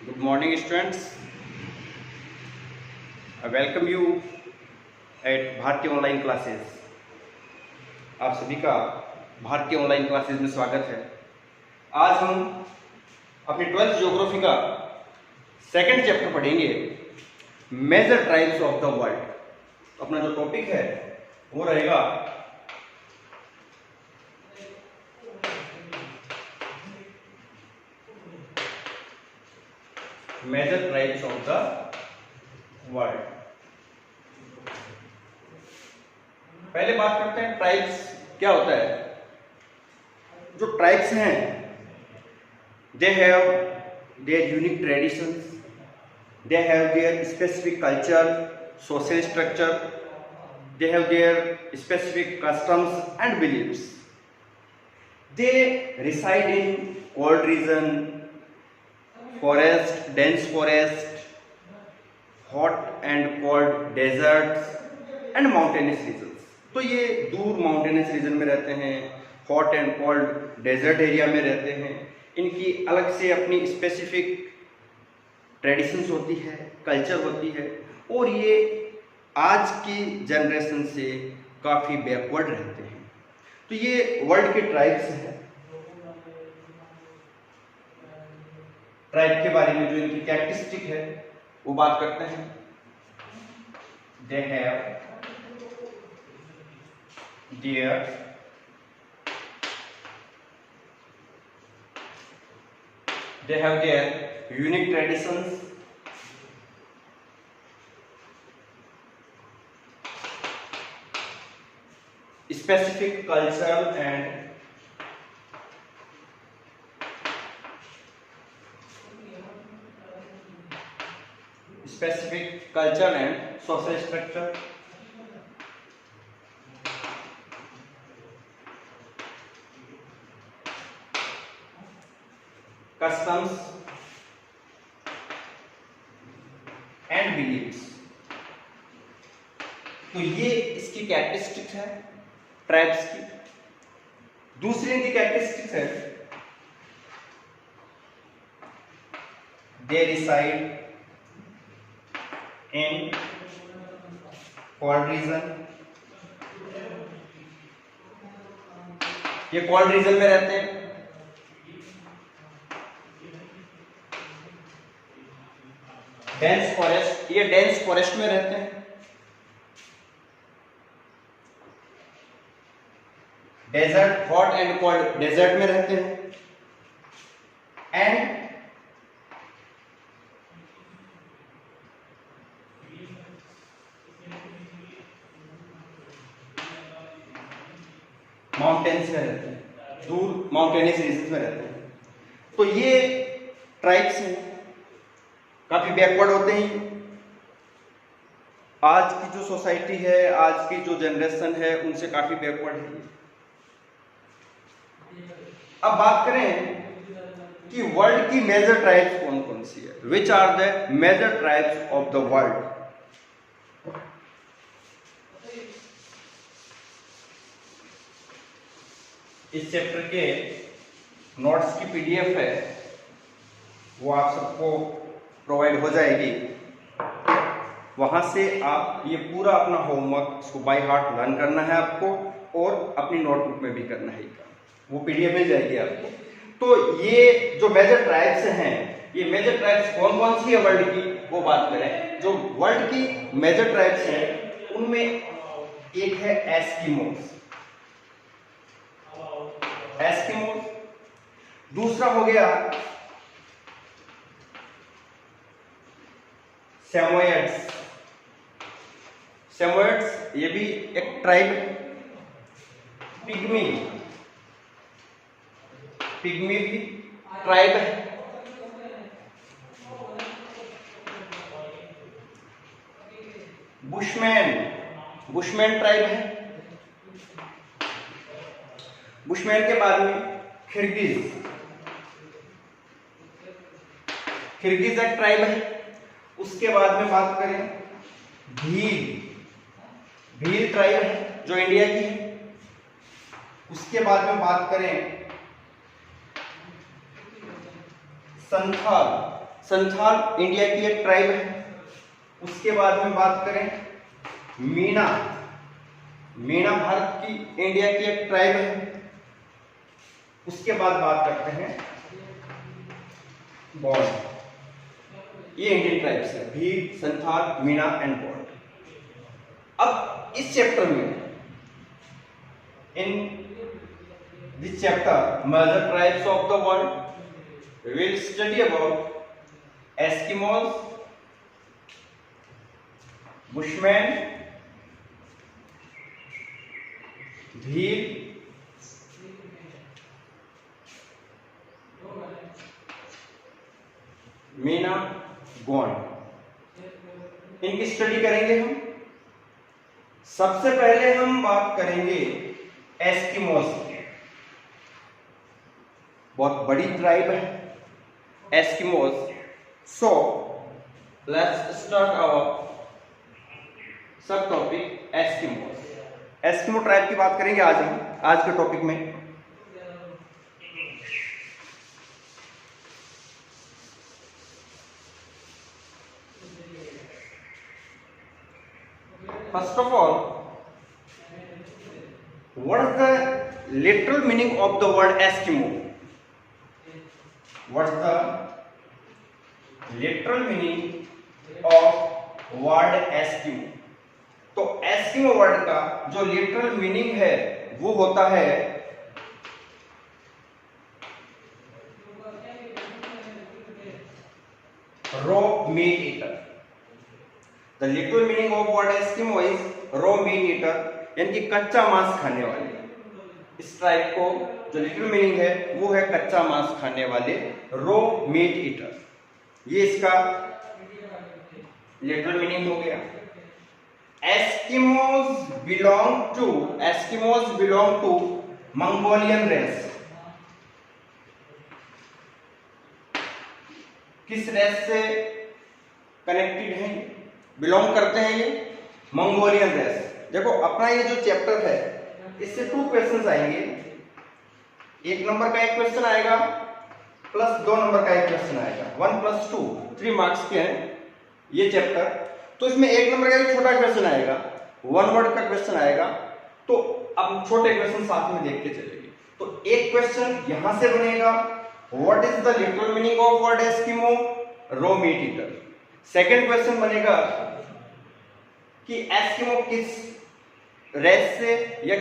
Good morning, students. I welcome you at भारतीय online classes. आप सभी का भारतीय ऑनलाइन क्लासेस में स्वागत है। आज हम अपनी 12th ज्योग्राफी का सेकंड चैप्टर पढ़ेंगे, major tribes of the world. अपना जो टॉपिक है वो रहेगा major tribes of the world. पहले बात करते हैं ट्राइब्स क्या होता है। जो ट्राइब्स हैं they have their unique traditions, they have their specific culture, social structure, they have their specific customs and beliefs. They reside in cold region, forest, dense forest, hot and cold deserts and mountainous regions। तो ये दूर mountainous reason में रहते हैं, hot and cold desert area में रहते हैं। इनकी अलग से अपनी स्पेसिफिक ट्रेडिशंस होती है, कल्चर होती है, और ये आज की जनरेशन से काफ़ी बैकवर्ड रहते हैं। तो ये वर्ल्ड के ट्राइब्स हैं। ट्राइब के बारे में जो इनकी कैरेक्टरिस्टिक है वो बात करते हैं। They have their unique traditions, specific culture and social structure, customs and beliefs। तो ये इसकी कैरेक्टरिस्टिक है ट्राइब्स की। दूसरी इनकी कैरेक्टरिस्टिक है they reside in cold region. ये कोल्ड रीजन में रहते हैं। डेंस फॉरेस्ट, ये डेंस फॉरेस्ट में रहते हैं। Desert, hot and cold desert में रहते हैं। एंड माउंटेन्स में रहते हैं, दूर माउंटेनियस रीजन में रहते हैं। तो ये ट्राइब्स हैं, काफी बैकवर्ड होते हैं। आज की जो सोसाइटी है, आज की जो जनरेशन है, उनसे काफी बैकवर्ड है। अब बात करें कि वर्ल्ड की मेजर ट्राइब्स कौन कौन सी है। Which are the major tribes of the world. इस चैप्टर के नोट्स की पीडीएफ है, वो आप सबको प्रोवाइड हो जाएगी। वहां से आप ये पूरा अपना होमवर्क इसको बाय हार्ट लर्न करना है आपको, और अपनी नोटबुक में भी करना है। वो पीडीएफ मिल जाएगी आपको। तो ये जो मेजर ट्राइब्स हैं, ये मेजर ट्राइब्स कौन कौन सी है वर्ल्ड की, वो बात करें। जो वर्ल्ड की मेजर ट्राइब्स हैं उनमें एक है एस्किमोस। दूसरा हो गया सैमोयड्स। ये भी एक ट्राइब है। पिग्मी भी ट्राइब है। बुशमैन ट्राइब है। बुशमैन के बाद में खिरगिज एक ट्राइब है। उसके बाद में बात करें भील ट्राइब है जो इंडिया की है। उसके बाद में बात करें संथाल। संथाल इंडिया की एक ट्राइब है। उसके बाद में बात करें मीणा, मीणा भारत की इंडिया की एक ट्राइब है। उसके बाद बात करते हैं गौंड, ये इंडियन ट्राइब्स है, भील, संथाल, मीणा एंड गौंड। अब इस चैप्टर में, in this chapter major tribes of the world, we will study about Eskimos, Bushmen, Bhil, Meena, Gond, इनकी स्टडी करेंगे हम। सबसे पहले हम बात करेंगे एस्किमोस की। बहुत बड़ी ट्राइब है Eskimos. So let's start our subtopic Eskimos. Eskimo tribe की बात करेंगे आज हम, आज के टॉपिक में। First of all, what is the literal meaning of the word Eskimo? What is the literal meaning of word Eskimo? तो Eskimo word का जो लिटरल मीनिंग है वो होता है raw meat eater. The literal meaning of word Eskimo is raw meat eater, यानी कि कच्चा मांस खाने वाले। इस ट्राइब को जो लिटरल मीनिंग है वो है कच्चा मांस खाने वाले, रॉ मीट ईटर। ये इसका लिटरल मीनिंग हो गया। Eskimos belong to Mongolian race। किस रेस से कनेक्टेड है, बिलोंग करते हैं ये? Mongolian race. देखो अपना ये जो चैप्टर है इससे 2 क्वेश्चंस आएंगे। 1 नंबर का एक क्वेश्चन आएगा प्लस 2 नंबर का एक क्वेश्चन आएगा। 1 + 2 3 मार्क्स के हैं ये चैप्टर। तो इसमें 1 नंबर का एक छोटा क्वेश्चन आएगा, 1 वर्ड का क्वेश्चन आएगा। तो अब छोटे क्वेश्चन साथ में देखते चलेंगे। तो एक क्वेश्चन यहां से बनेगा, what is the literal meaning of word Eskimo? Raw meat eater. Second question बनेगा कि एस्किमो किस रेस से या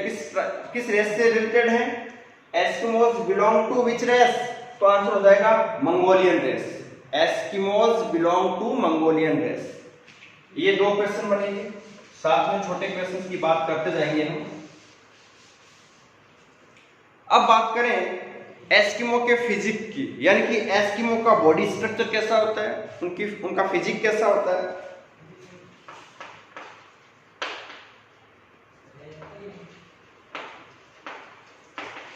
किस रेस से रिलेटेड है? Eskimos belong to which race? तो आंसर हो जाएगा Mongolian race. Eskimos belong to Mongolian race. ये 2 क्वेश्चन बनेंगे, साथ में छोटे क्वेश्चन की बात करते जाएंगे हम। अब बात करें एस्किमो के फिजिक की, यानी कि एस्किमो का बॉडी स्ट्रक्चर कैसा होता है, उनका फिजिक कैसा होता है।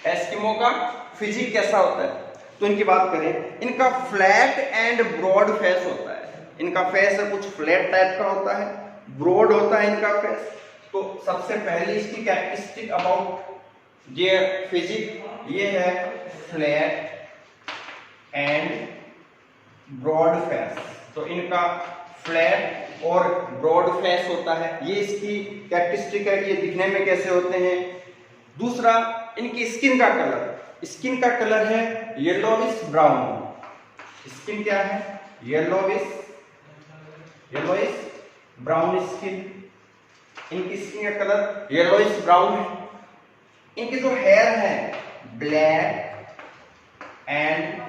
एस्किमो का फिजिक कैसा होता है तो इनकी बात करें, इनका फ्लैट एंड ब्रॉड फेस होता है। इनका फेस है कुछ फ्लैट टाइप का होता है, ब्रॉड होता है इनका फेस। तो सबसे पहले इसकी कैरेक्टरिस्टिक अबाउट ये फिजिक, ये है फ्लैट एंड ब्रॉड फेस। तो इनका फ्लैट और ब्रॉड फेस होता है, ये इसकी कैरेक्टरिस्टिक है कि ये दिखने में कैसे होते हैं। दूसरा, इनकी स्किन का कलर, स्किन का कलर है येलोविश ब्राउन। स्किन क्या है? Yellowish brown skin. इनकी स्किन का कलर येलोविश ब्राउन है। इनके जो हेयर है ब्लैक एंड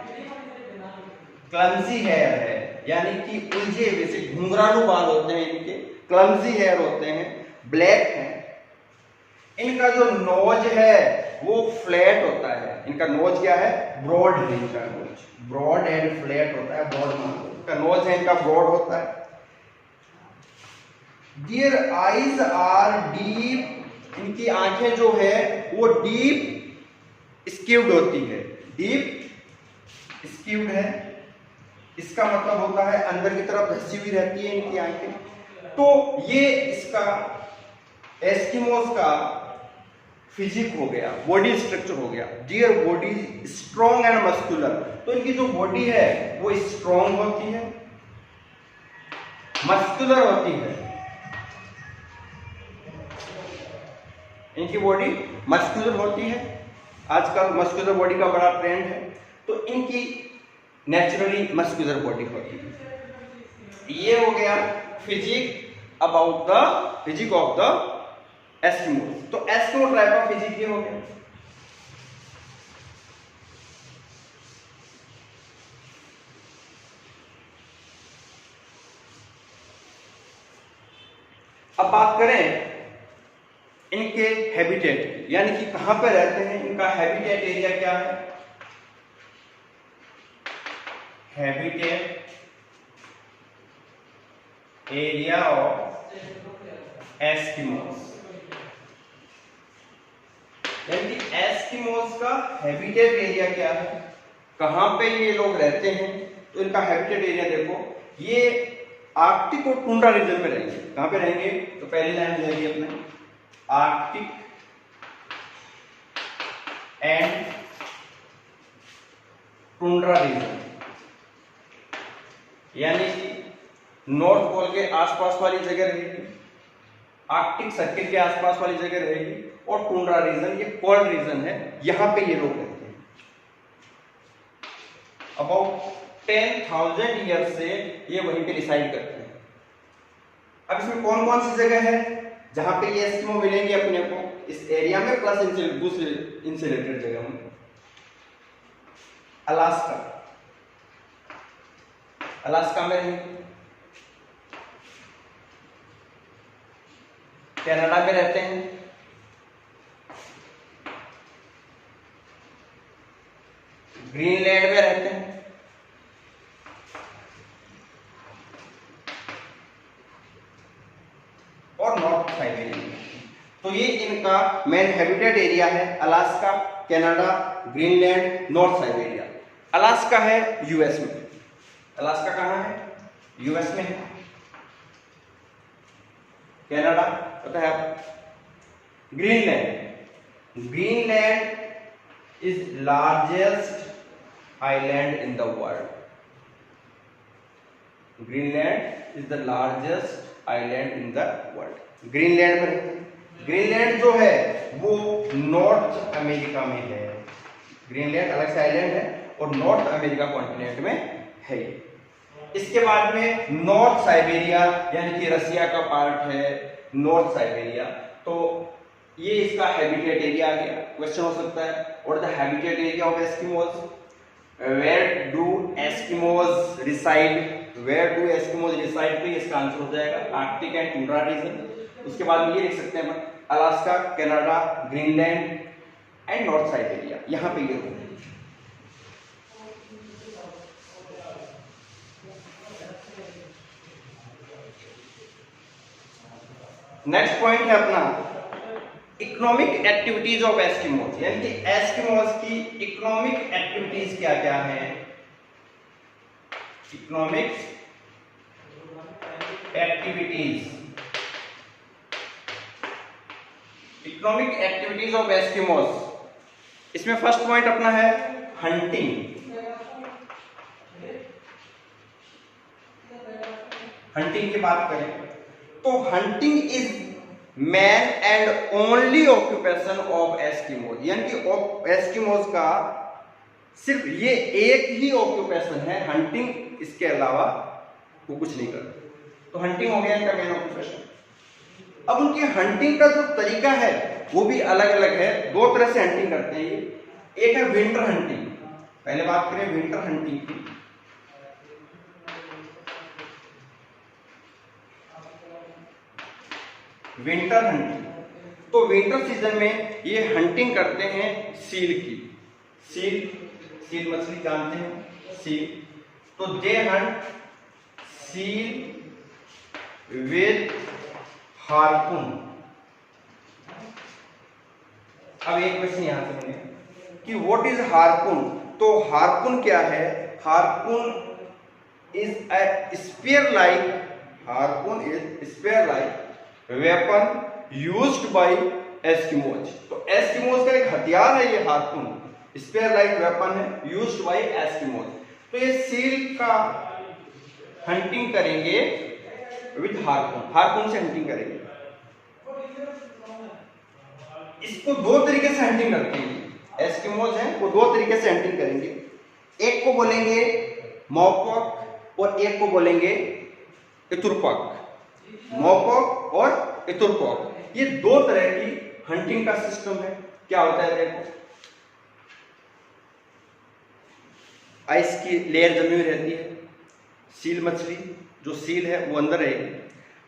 क्लमजी हेयर है, यानी कि उलझे हुए से घुंघरालू बाल होते हैं इनके, क्लमजी हेयर होते हैं, ब्लैक है। इनका जो नोज है वो फ्लैट होता है। इनका नोज क्या है? ब्रॉड है। इनका नोज ब्रॉड एंड फ्लैट होता है। ब्रॉड इनका नोज है, इनका ब्रॉड होता है। Their eyes are deep। इनकी आंखें जो है वो डीप स्क्यूड होती है, डीप स्क्यूड है। इसका मतलब होता है अंदर की तरफ धसी हुई रहती है इनकी आंखें। तो ये इसका एस्किमोस का फिजिक हो गया, बॉडी स्ट्रक्चर हो गया। Dear body strong and muscular, तो इनकी जो बॉडी है वो स्ट्रॉन्ग होती है, मस्कुलर होती है। इनकी बॉडी मस्कुलर होती है, आजकल मस्कुलर बॉडी का बड़ा ट्रेंड है, तो इनकी नेचुरली मस्कुलर बॉडी होती है। ये हो गया physique about the physique of the Eskimos. तो एस्किमो ट्राइब का फिजिक ये हो गया। अब बात करें इनके हैबिटेट, यानी कि कहां पे रहते हैं, इनका हैबिटेट एरिया क्या है। हैबिटेट एरिया ऑफ एस्किमोस, यानी कि एस्किमोस का हैबिटेट एरिया क्या है, कहां पे ये लोग रहते हैं। तो इनका हैबिटेट एरिया देखो, ये आर्कटिक और टुंड्रा रीजन में रहेंगे। कहां पे रहेंगे, तो पहली लाइन ले ली अपने, आर्कटिक एंड टुंड्रा रीजन, यानी कि नॉर्थ पोल के आसपास वाली जगह रहेगी, आर्कटिक सर्किल के आसपास वाली जगह रहेगी, और टुंड्रा रीजन ये कोल्ड रीजन है, यहां पे ये लोग रहते हैं। अबाउट 10,000 ईयर से ये वहीं पे रिसाइड करते हैं। अब इसमें कौन कौन सी जगह है जहां पे ये एस्किमो मिलेंगे अपने को, इस एरिया में प्लस दूसरे इंसुलेटेड जगह में। अलास्का, अलास्का में रहेंगे, कनाडा में रहते हैं, ग्रीनलैंड में रहते हैं, और नॉर्थ साइबेरिया में। तो ये इनका मेन हैबिटेट एरिया है, Alaska, Canada, Greenland, north Siberia. Alaska है यूएस में, अलास्का कहां है, यूएस में है। कनाडा पता है आप। Greenland, Greenland is largest island in the world, Greenland is the largest island in the world. Greenland में, ग्रीनलैंड जो है वो नॉर्थ अमेरिका में है, ग्रीनलैंड अलग से आइलैंड है और नॉर्थ अमेरिका कॉन्टिनेंट में है। इसके बाद में नॉर्थ साइबेरिया, यानी कि रसिया का पार्ट है नॉर्थ साइबेरिया, तो ये इसका हैबिटेट एरिया आ गया। क्वेश्चन हो सकता है what the habitat area of Eskimos, where do Eskimos reside, where do Eskimos reside, तो इसका आंसर हो जाएगा आर्कटिक एंड टुंड्रा रीजन। उसके बाद में ये लिख सकते हैं Alaska, Canada, Greenland and north Siberia, यहां पे ये होंगे। नेक्स्ट पॉइंट है अपना इकोनॉमिक एक्टिविटीज ऑफ एस्किमोस, यानी कि एस्किमोस की इकोनॉमिक एक्टिविटीज क्या क्या है। Economic activities, economic activities of Eskimos, इसमें फर्स्ट पॉइंट अपना है हंटिंग। हंटिंग की बात करें तो hunting is man and only occupation of Eskimos, यानी कि एस्किमोस का सिर्फ ये एक ही ऑक्यूपेशन है हंटिंग, इसके अलावा वो कुछ नहीं करते। तो हंटिंग हो गया इनका मेन ऑक्यूपेशन। अब उनकी हंटिंग का जो तरीका है वो भी अलग अलग है, दो तरह से हंटिंग करते हैं ये। एक है विंटर हंटिंग, पहले बात करें विंटर हंटिंग की। विंटर हंटिंग, तो विंटर सीजन में ये हंटिंग करते हैं सील की। सील मछली जानते हैं, सील, तो दे हंट सील विद हार्पून। अब एक क्वेश्चन यहां से सुनिए कि व्हाट इज हार्पून। तो हार्पून क्या है, harpoon is a sphere like, harpoon is sphere like weapon used by Eskimos. तो एस्किमोज का एक हथियार है ये हार्पून, स्पेयर लाइक वेपन है यूज्ड बाय एस्किमोज। तो ये सील का हंटिंग करेंगे विद हार्पून, हार्पून से हंटिंग करेंगे। इसको दो तरीके से हंटिंग करते हैं एस्किमोज हैं, वो दो तरीके से हंटिंग करेंगे। एक को बोलेंगे मॉपॉक और एक को बोलेंगे इतुरपॉक। मॉपॉक और इतुरपॉक, ये दो तरह की हंटिंग का सिस्टम है। क्या होता है देखो, आइस की लेयर जमी हुई रहती है, सील मछली जो सील है वो अंदर रहेगी।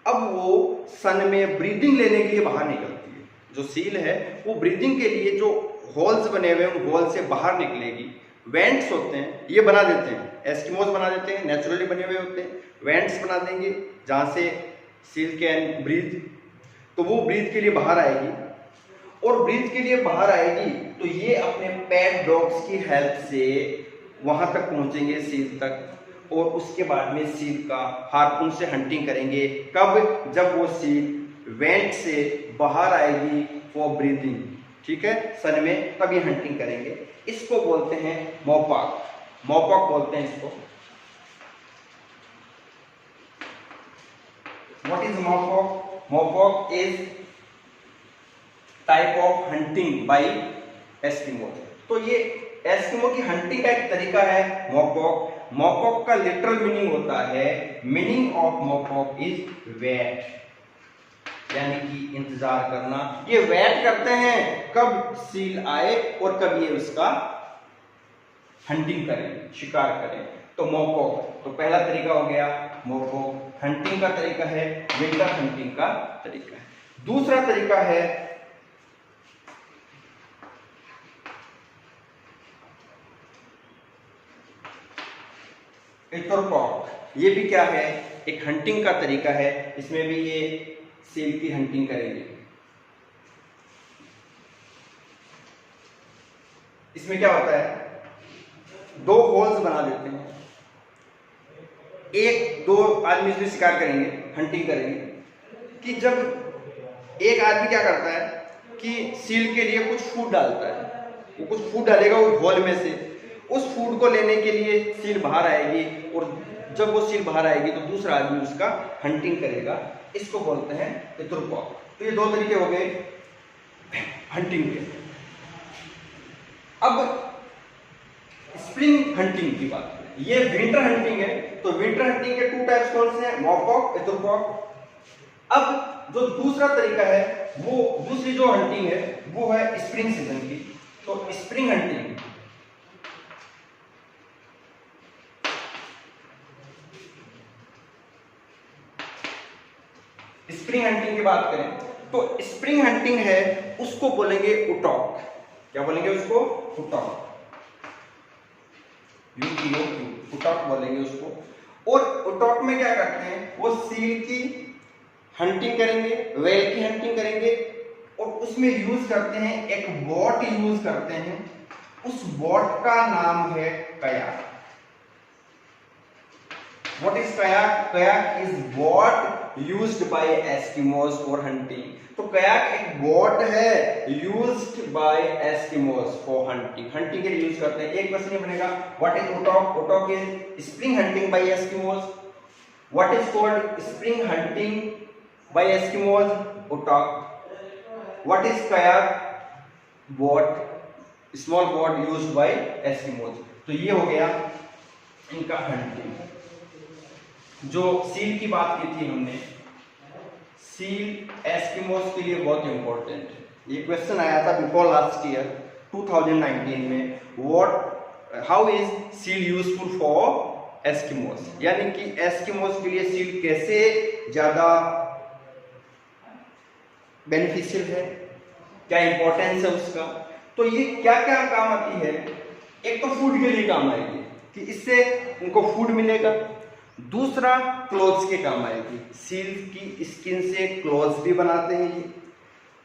अब वो सन में ब्रीदिंग लेने के लिए बाहर निकलती है। जो सील है वो ब्रीदिंग के लिए जो होल्स बने हुए हैं उन होल से बाहर निकलेगी। वेंट्स होते हैं ये बना देते हैं, एस्किमोज बना देते हैं, नेचुरली बने हुए होते हैं। वेंट्स बना देंगे जहाँ से सील कैन ब्रीथ, तो वो ब्रीथ के लिए बाहर आएगी। और ब्रीथ के लिए बाहर आएगी तो ये अपने पेट डॉग्स की हेल्प से वहां तक पहुंचेंगे सील तक, और उसके बाद में सील का हार्पून से हंटिंग करेंगे। कब? जब वो सील वेंट से बाहर आएगी फॉर ब्रीदिंग, ठीक है, सन में, तब ये हंटिंग करेंगे। इसको बोलते हैं मॉपॉक, मॉपॉक बोलते हैं इसको। What is maupok? Maupok is type of hunting by Eskimo. तो ये एस्किमो की हंटिंग का एक तरीका है मॉपॉक। मॉपॉक का लिटरल मीनिंग होता है, मीनिंग ऑफ मॉपॉक इज वेट, यानी कि इंतजार करना। ये वेट करते हैं कब सील आए और कब ये उसका हंटिंग करें, शिकार करें। तो मॉपॉक, तो पहला तरीका हो गया मॉपॉक, हंटिंग का तरीका है, विंटर हंटिंग का तरीका है। दूसरा तरीका है इतुरपॉक। ये भी क्या है? एक हंटिंग का तरीका है। इसमें भी ये सील की हंटिंग करेंगे। इसमें क्या होता है, दो होल्स बना देते हैं, एक दो आदमी इसमें शिकार करेंगे, हंटिंग करेंगे। कि जब एक आदमी क्या करता है कि सील के लिए कुछ फूड डालता है, वो कुछ फूड डालेगा वो होल में से, उस फूड को लेने के लिए सील बाहर आएगी, और जब वो सील बाहर आएगी तो दूसरा आदमी उसका हंटिंग करेगा। इसको बोलते हैं इतुरपॉक। तो ये दो तरीके हो गए हंटिंग के। अब स्प्रिंग हंटिंग की बात करें, ये विंटर हंटिंग है। तो विंटर हंटिंग के टू टाइप्स कौन से हैं? मॉपॉक, इतुरपॉक। अब जो दूसरा तरीका है, वो दूसरी जो हंटिंग है वो है स्प्रिंग सीजन की। तो स्प्रिंग हंटिंग, स्प्रिंग हंटिंग की बात करें तो स्प्रिंग हंटिंग है उसको बोलेंगे उटॉक। क्या बोलेंगे उसको? उटॉक, उटॉक बोलेंगे उसको। और उटॉक में क्या करते हैं, वो सील की हंटिंग करेंगे, व्हेल की हंटिंग करेंगे, और उसमें यूज करते हैं एक बोट यूज करते हैं। उस बोट का नाम है kayak. What is kayak? Kayak is boat used by Eskimos for hunting. तो kayak एक बोट है used by Eskimos for hunting. hunting के लिए यूज करते हैं। एक क्वेश्चन ये बनेगा, what is utok? Utok is spring hunting by Eskimos. What is called spring hunting by Eskimos? Utok. What is kayak? Boat, small boat used by Eskimos. तो ये हो गया इनका हंटिंग। जो सील की बात की थी हमने, सील एस्किमोस के लिए बहुत इंपॉर्टेंट है। ये क्वेश्चन आया था बिफोर लास्ट ईयर 2019 में, how is seal useful for Eskimos, यानी कि एस्किमोस के लिए सील कैसे ज्यादा बेनिफिशियल है, क्या इंपॉर्टेंस है उसका। तो ये क्या क्या काम आती है, एक तो फूड के लिए काम आएगी कि इससे उनको फूड मिलेगा। दूसरा क्लोथ्स के काम आएगी, सील की स्किन से क्लोथ्स भी बनाते हैं ये।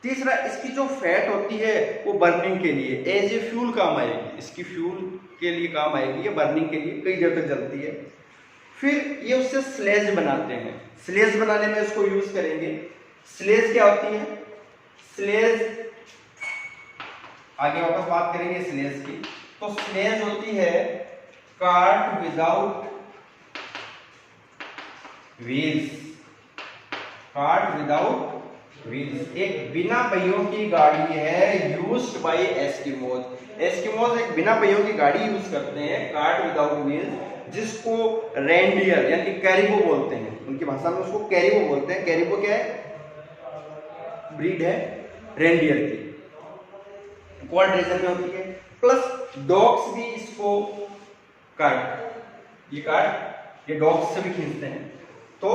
तीसरा इसकी जो फैट होती है वो बर्निंग के लिए एज ए फ्यूल काम आएगी, इसकी फ्यूल के लिए काम आएगी, ये बर्निंग के लिए कई देर तक जलती है। फिर ये उससे स्लेज बनाते हैं, स्लेज बनाने में इसको यूज करेंगे। स्लेज क्या होती है? स्लेज, आगे वापस बात करेंगे स्लेज की। तो स्लेज होती है cart without wheels, cart without wheels, एक बिना पहियों की गाड़ी है यूज्ड बाय एस्किमोज। एस्किमोज एक बिना पहियों की गाड़ी यूज करते हैं कार्ट विदाउट व्हील्स, जिसको रेंडियर यानी कैरिबो बोलते हैं, उनकी भाषा में उसको कैरिबो बोलते हैं। कैरिबो क्या है? ब्रीड है रेंडियर की, कोल्ड रीजन में होती है। प्लस डॉग्स भी इसको कार्ट ये डॉग्स से भी खींचते हैं। तो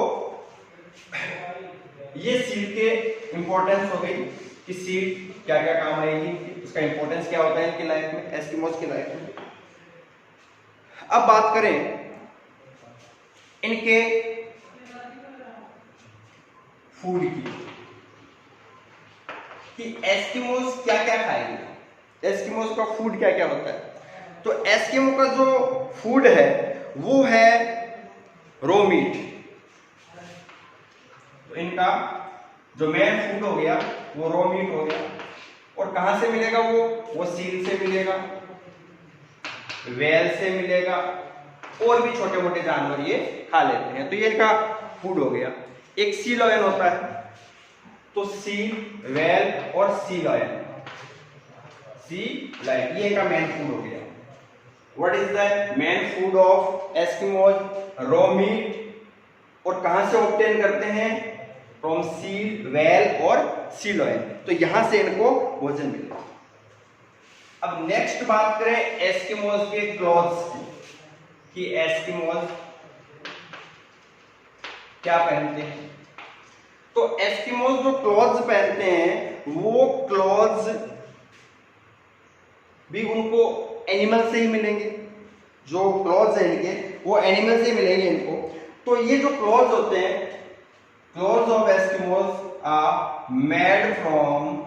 ये सीड के इंपॉर्टेंस हो गई कि सीड क्या क्या काम आएगी, उसका इंपॉर्टेंस क्या होता है इनकी लाइफ में, एस्किमोज की लाइफ में। अब बात करें इनके फूड की कि एस्किमोज क्या क्या खाएंगे, एस्किमोज का फूड क्या क्या होता है। तो एस्किमो का जो फूड है वो है रो मीट। तो इनका जो मेन फूड हो गया वो रो मीट हो गया। और कहां से मिलेगा वो सील से मिलेगा, वेल से मिलेगा, और भी छोटे मोटे जानवर ये खा लेते हैं। तो ये इनका फूड हो गया। एक सी लॉयन होता है, तो सी, वेल और सी लॉयन, सी लॉयन ये इनका मेन फूड हो गया। What is the main food of Eskimos? Raw meat. और कहां से ऑब्टेन करते हैं? फ्रॉम सील, वेल और सी लॉयन। तो यहां से इनको भोजन मिलेगा। अब नेक्स्ट बात करें एस्किमोज के क्लॉथ्स की कि एस्किमोज क्या पहनते हैं। तो एस्किमोज जो क्लॉथ्स पहनते हैं वो क्लॉथ्स भी उनको एनिमल से ही मिलेंगे। जो क्लॉथ्स हैं इनके वो एनिमल से मिलेंगे इनको। तो ये जो क्लॉथ्स होते हैं, clothes of Eskimos are made from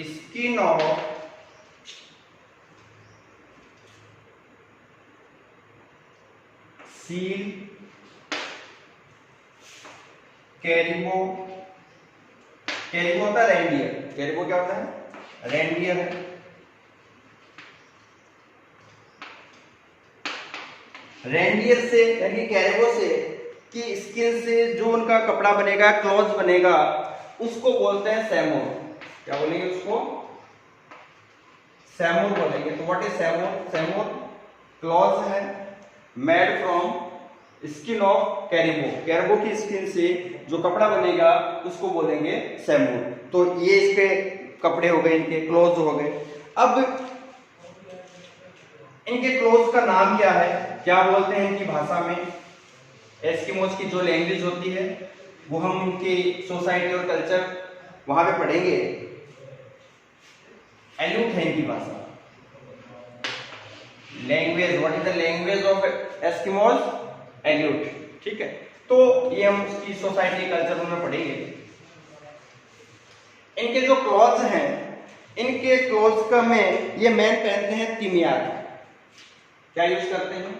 skin of seal, caribou, caribou होता है रेंडियर, कैरिबो क्या होता है? रेंडियर है। रेंडियर से यानी कैरिबो से की स्किन से जो उनका कपड़ा बनेगा, क्लॉथ बनेगा, उसको बोलते हैं सैमोर। क्या बोलेंगे उसको? सैमोर बोलेंगे। तो व्हाट इज सैमोर? सैमोर क्लॉथ है मेड फ्रॉम स्किन ऑफ कैरिबो, कैरिबो की स्किन से जो कपड़ा बनेगा उसको बोलेंगे सैमोर। तो ये इसके कपड़े हो गए, इनके क्लोथ हो गए। अब इनके क्लोथ का नाम क्या है, क्या बोलते हैं इनकी भाषा में? एस्किमोज की जो लैंग्वेज होती है वो हम उनकी सोसाइटी और कल्चर वहां पे पढ़ेंगे। एल्यूट है इनकी भाषा, language. What is the language of Eskimos? Aleut. ठीक है, तो ये हम उसकी सोसाइटी कल्चर में पढ़ेंगे। इनके जो क्लॉथ्स हैं, इनके क्लॉथ्स का में ये मैन पहनते हैं तिमियाक। क्या यूज करते हैं?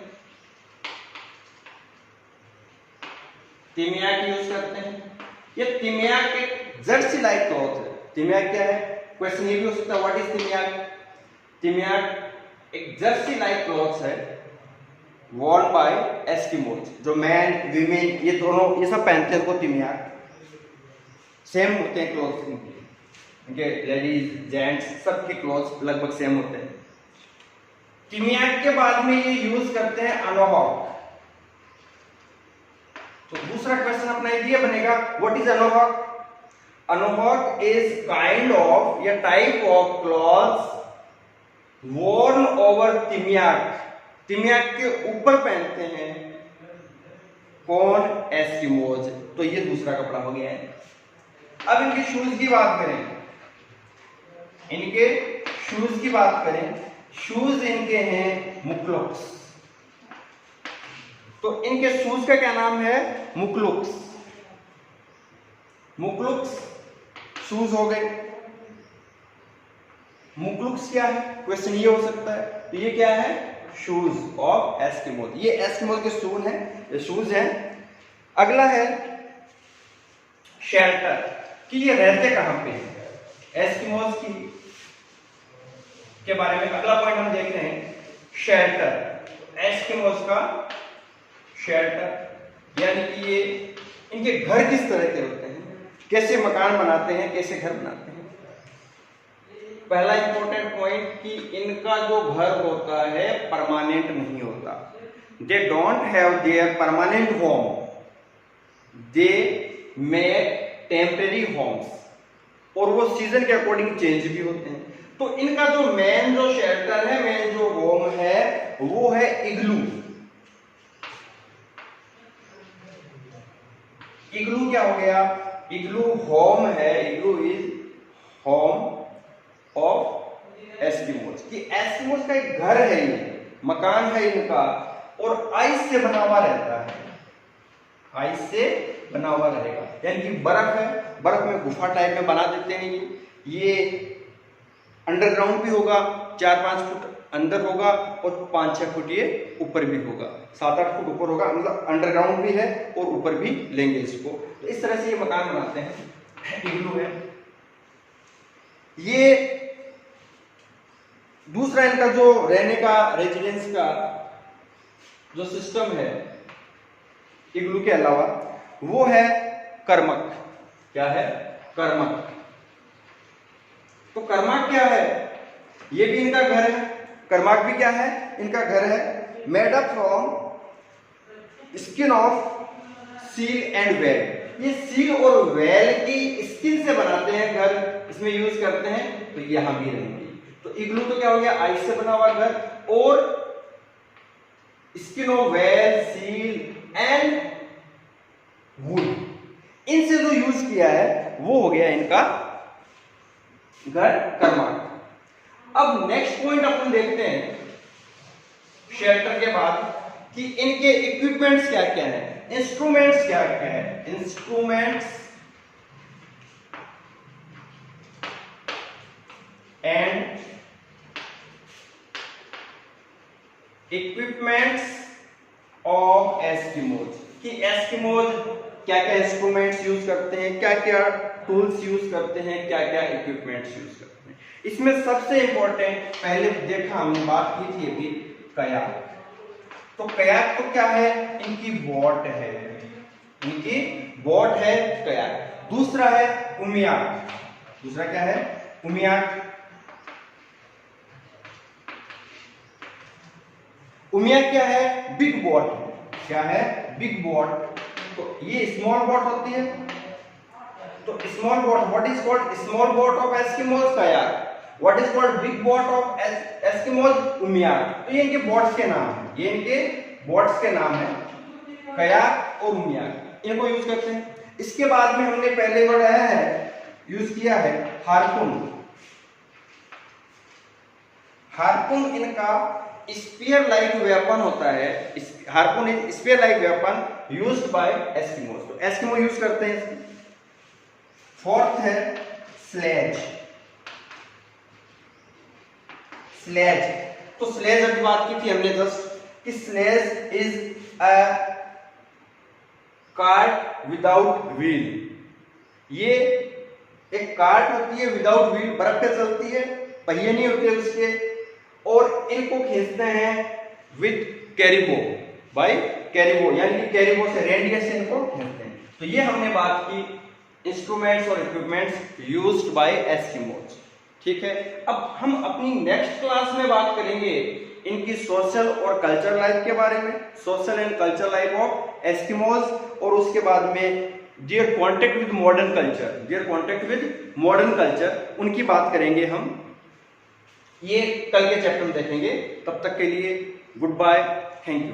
तिमियाक यूज करते हैं। ये तिमियाक एक जर्सी लाइक क्लॉथ है। तिमियाक क्या है? क्वेश्चन ये भी हो सकता है व्हाट इज तिमियाक? तिमियाक एक जर्सी लाइक क्लॉथ है worn by एस्किमोज। जो मैन, वीमेन ये दोनों ये सब पहनते हैं, उनको तिमियाक। सेम होते हैं क्लॉथ इनके, लेडीज जेंट्स सबके क्लॉथ लगभग सेम होते हैं। तिमियाक के बाद में ये यूज करते हैं अनोहॉक। तो दूसरा क्वेश्चन अपना ये बनेगा what is anorak? Anorak is kind of या type of clothes worn over timiak. Timiak के ऊपर पहनते हैं कौन? एस्किमोज। तो ये दूसरा कपड़ा हो गया है। अब इनके शूज की बात करें, इनके शूज की बात करें, शूज इनके हैं मुक्लुक्स। तो इनके शूज का क्या नाम है? मुक्लुक्स। मुक्लुक्स शूज हो गए। मुक्लुक्स क्या है? क्वेश्चन ये हो सकता है। तो ये क्या है? Shoes of Eskimos. ये एस्किमोज के शूज हैं, ये शूज हैं। अगला है शेल्टर कि ये रहते कहां पे हैं। एस्किमोस की के बारे में अगला पॉइंट हम देख रहे हैं, शेल्टर। एस्किमोस का शेल्टर यानी कि ये इनके घर किस तरह के होते हैं, कैसे मकान बनाते हैं, कैसे घर बनाते हैं। पहला इंपॉर्टेंट पॉइंट कि इनका जो घर होता है परमानेंट नहीं होता। They don't have their permanent home, they make temporary homes, और वो सीजन के अकॉर्डिंग चेंज भी होते हैं। तो इनका जो मेन जो शेल्टर है, मेन जो होम है वो है इग्लू। इग्लू क्या हो गया, इग्लू होम है, इग्लू इज होम ऑफ एस्किमोस कि एस्किमोस का एक घर है, ये मकान है इनका, और आइस से बना हुआ रहता है, आइस से बना हुआ रहेगा। यानी कि बर्फ है, बर्फ में गुफा टाइप में बना देते हैं ये अंडरग्राउंड भी होगा, 4-5 फुट अंदर होगा और 5-6 फुट ये ऊपर भी होगा, 7-8 फुट ऊपर होगा, मतलब अंडरग्राउंड भी है और ऊपर भी लेंगे इसको। तो इस तरह से ये मकान बनाते हैं, इग्लू है ये। दूसरा इनका जो रहने का, रेजिडेंस का जो सिस्टम है इग्लू के अलावा, वो है कर्मक। क्या है, कर्मक। तो कर्मक क्या है, ये भी इनका घर है। कर्मक भी क्या है, इनका घर है, made up from skin of seal and well. ये सील और वेल की स्किन से बनाते हैं घर, इसमें यूज करते हैं। तो यहां भी रहेंगे। तो इग्लू तो क्या हो गया, आइस से बना हुआ घर, और skin of well, seal and would, इनसे जो यूज किया है वो हो गया इनका घर कर्मक। अब नेक्स्ट पॉइंट अपन देखते हैं शेल्टर के बाद कि इनके इक्विपमेंट्स क्या क्या है, इंस्ट्रूमेंट्स क्या क्या है। Instruments and equipments of Eskimos कि एस्किमोज क्या क्या इंस्ट्रूमेंट्स यूज करते हैं, क्या क्या टूल्स यूज करते हैं, क्या क्या इक्विपमेंट्स यूज करते हैं। इसमें सबसे इंपॉर्टेंट पहले देखा हमने, बात की थी अभी, कयाक। तो कयाक तो क्या है, इनकी बोट है, इनकी बोट है कयाक। दूसरा है उमियाक। दूसरा क्या है, उमियाक। उमियाक क्या है, बिग बोट। क्या है, बिग बोट। तो ये स्मॉल बोट होती है। तो small boat, what is called small boat of Eskimos, kayak. What is called big boat of Eskimos, umiak. तो ये इनके बोट्स के नाम है, ये इनके बोट्स के नाम है, कयाक और उमियाक, इनको यूज करते हैं। इसके बाद में हमने पहले वर्ड आया है, यूज किया है, हार्पून। हार्पून इनका स्पीयर लाइक वेपन होता है। Harpoon is sphere like weapon used by Eskimos. तो एस्किमो यूज करते हैं। फोर्थ है स्लेज। स्लेज, तो स्लेज अभी बात की थी हमने जस्ट कि sledge is a cart without wheel. ये एक कार्ट होती है विदाउट व्हील, बर्फ पे चलती है, पहिए नहीं होते उसके, और इनको खींचते हैं विद कैरिबो, बाय कैरिबो, यानी कि कैरिबो से, रेंडियर से इनको खींचते हैं। तो ये हमने बात की इंस्ट्रूमेंट्स और इक्विपमेंट्स यूज्ड बाय एस्किमोज। ठीक है, अब हम अपनी नेक्स्ट क्लास में बात करेंगे इनकी सोशल और कल्चर लाइफ के बारे में, social and culture life of Eskimos, और उसके बाद में their contact with modern culture, their contact with modern culture, उनकी बात करेंगे हम। ये कल के चैप्टर में देखेंगे। तब तक के लिए गुड बाय, थैंक यू।